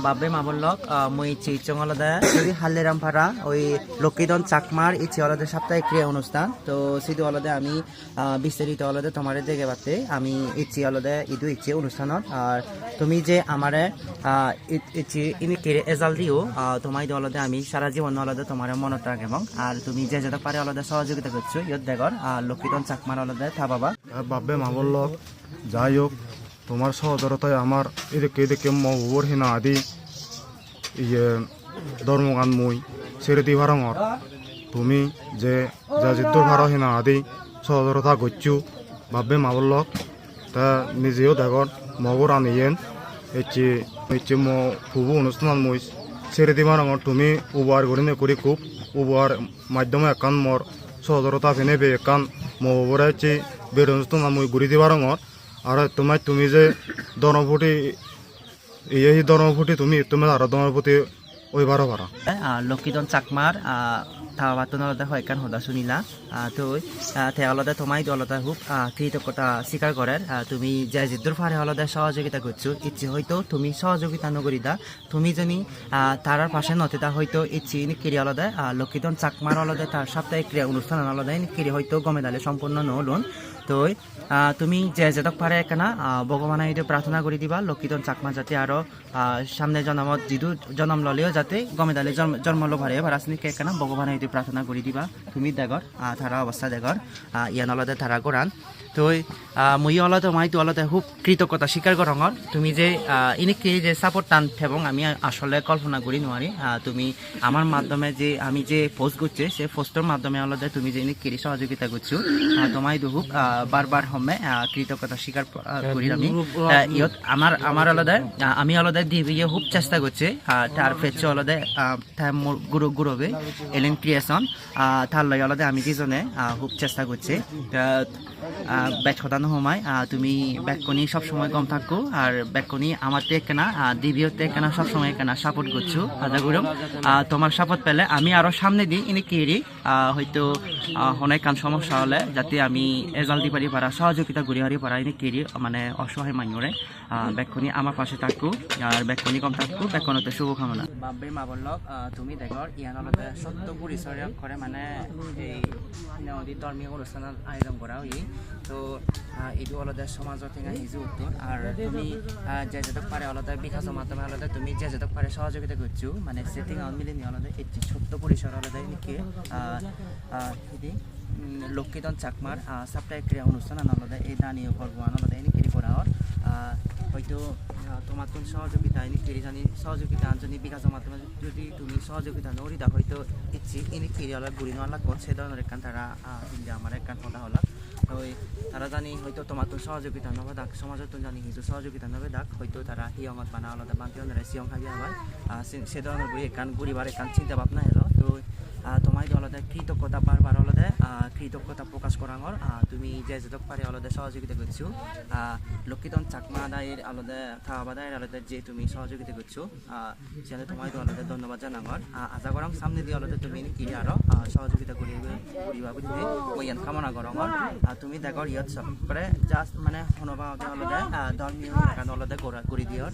বাবে মাবলক মই চিচং আলাদা যদি হাল্লেরাম ভাড়া ওই লক্ষ্মীদন চাকমার ইচ্ছে আলাদা সাপ্তাহিক ক্রিয়া অনুষ্ঠান তো সিধু আলাদা আমি বিস্তারিত আলাদা তোমার দেখে পাতে আমি ইচ্ছে আলাদা ইচ্ছে অনুষ্ঠানত আর তুমি যে আমারে ইচ্ছে ইনি কেড়ে এজাল দিও তোমার আলাদা আমি সারা জীবন আলাদা তোমার মনত রাখে এবং আর তুমি যে যেটা পারে আলাদা সহযোগিতা করছো ইয়ত দেখর লক্ষ্মীদন চাকমার আলাদা থা বাবা বাবে মাবলক যাই হোক তোমার সহজরতায় আমার এদিকে মহবুবর হিনা আদি ইয়ে ধর্মগান মই সেরেদি ভারঙর তুমি যে যা যুদ্ধ ভার হিনা আদি সহজরতা গচ্ছু বাবে মাবলক তা নিজেও দেখর মগর আনিয়েন এচে খুব অনুষ্ঠান মই সেরেদি ভারঙর তুমি উপহার গড়িনে করি খুব উপহার মাধ্যমে একান মর সহজরতা ফেনে বে একান মহবুবরে চে বের অনুষ্ঠান মই ঘুরি দি ভারঙর আর তুমি যে দনভূতি এই দনভূতি তুমি আর দনভূতি ওই বারো ভাড়া লক্ষ্মীদন চাকমার থাবাতন আলাদা হয় কান হদা শুনিলা তো তে আলাদা তোমাই আলাদা খুব কৃতজ্ঞতা স্বীকার করার তুমি যে জিদ্দুর ফারে আলাদা সহযোগিতা করছো ইচ্ছে হয়তো তুমি সহযোগিতা নগরিদা তুমি জানি তারার পাশে নতেতা হয়তো ইচ্ছে কিরি আলাদা লক্ষ্মীদন চাকমার আলাদা তার সাপ্তাহিক ক্রিয়া অনুষ্ঠান আলাদা কিরি হয়তো গমে দালে সম্পূর্ণ নহলুন তো তুমি যে যেতক পারে কেনা ভগবান এইটো প্রার্থনা করে দিবা লক্ষ্মীদন চাকমা যাতে আরো সামনে জন্মত যিটো জন্ম ললেও যাতে গমে দালে জন্ম লো ভারে ভারাসনি কে কেনা ভগবান এইটো প্রার্থনা করে দিবা তুমি দেখর তারা অবস্থা দেখর ইয়ান আলাদা তারা করান তো মই আলাদা মাইতো আলাদা খুব কৃতজ্ঞতা স্বীকার করঙর তুমি যে ইনিকে যে সাপোর্ট টান এবং আমি আসলে কল্পনা করি নোৱাৰি তুমি আমার মাধ্যমে যে আমি যে পোস্ট করছে সে পোস্টের মাধ্যমে আলাদা তুমি যে ইনিকে সহযোগিতা করছো তোমায় খুব বারবার হমে কৃতজ্ঞতা স্বীকার করি আমি ইয়ত আমার আলাদা আমি আলাদা দিবিয়ে খুব চেষ্টা করছে তার ফেচ্ছে আলাদা মোর গুরবে এলেন ক্রিয়েশন তার লগে আলাদা আমি দুজনে খুব চেষ্টা করছে ব্যাচ খতানো সময় তুমি ব্যাককনি সবসময় কম থাকো আর ব্যাককনি আমার তে কেনা দিবিওতে কেনা সবসময় কেনা সাপোর্ট করছো আদা গুরম তোমার সাপোর্ট পেলে আমি আরো সামনে দিই ইনি কিরি হয়তো অনেক কান সমস্যা হলে যাতে আমি এজাল দি পারি পারা সহযোগিতা করি হারি পারা ইনি কিরি মানে অসহায় মানুষরে ব্যাককনি আমার পাশে থাকো আর ব্যাককনি কম থাকো ব্যাককনতে শুভকামনা বাব্বে মাবলক তুমি দেখর ইয়ান আলাদা সত্য পরিচয় করে মানে এই নদী ধর্মীয় অনুষ্ঠানের আয়োজন করা হয় তো এইটো আলাদা সমাজত হিজু উত্তর আর তুমি যে যেতক পারে আলাদা বিকাশের মাধ্যমে আলাদা তুমি যে যেতক পারে সহযোগিতা করছো মানে সেটিং মিলিনি আলাদা একটি ছোট্ট পরিসর আলাদা নাকি লক্ষ্মীদন চাকমার সাপ্তাহিক ক্রিয়া অনুষ্ঠান আলাদা এই দানীয় ভগবান আলাদা এনে কেরি করা হয় হয়তো তোমার তুমি সহযোগিতা এনে কেরি জানি সহযোগিতা আনজনী বিকাশের মাধ্যমে যদি তুমি সহযোগিতা নরিদা হয়তো ইচ্ছি এনে কেরি আলাদা ঘুরি নেওয়ার লাগবে সে ধরনের একখান তারা আমার একখান কথা হল ওই তারা জানি হয়তো তোমার তো সহযোগিতা নবে দাক সমাজত তো জানি কিছু সহযোগিতা নবে দাক হয়তো তারা হিয়ঙত বানা আলাদা বান্তি অন্যরা সিয়ং খাবি আবার সে ধরনের বই একান পরিবার একান চিন্তা ভাবনা এলো তো তোমার আলাদা কৃতজ্ঞতা বারবার আলাদা কৃতজ্ঞতা প্রকাশ করাঙর তুমি যে যেতক পারে আলাদা সহযোগিতা করছো লক্ষ্মীদন চাকমা আদায়ের আলাদা থাবাদায়ের আলাদা যে তুমি সহযোগিতা করছো সেটা তোমার আলাদা ধন্যবাদ জানাঙর আশা করাম সামনে দিয়ে আলাদা তুমি কি আরো সহযোগিতা করিবা বুঝতে মই ইয়ান কামনা করঙর তুমি দেখর ইয়াত সব করে জাস্ট মানে হনবা আলাদা ধর্মীয় আলাদা করে দিয়র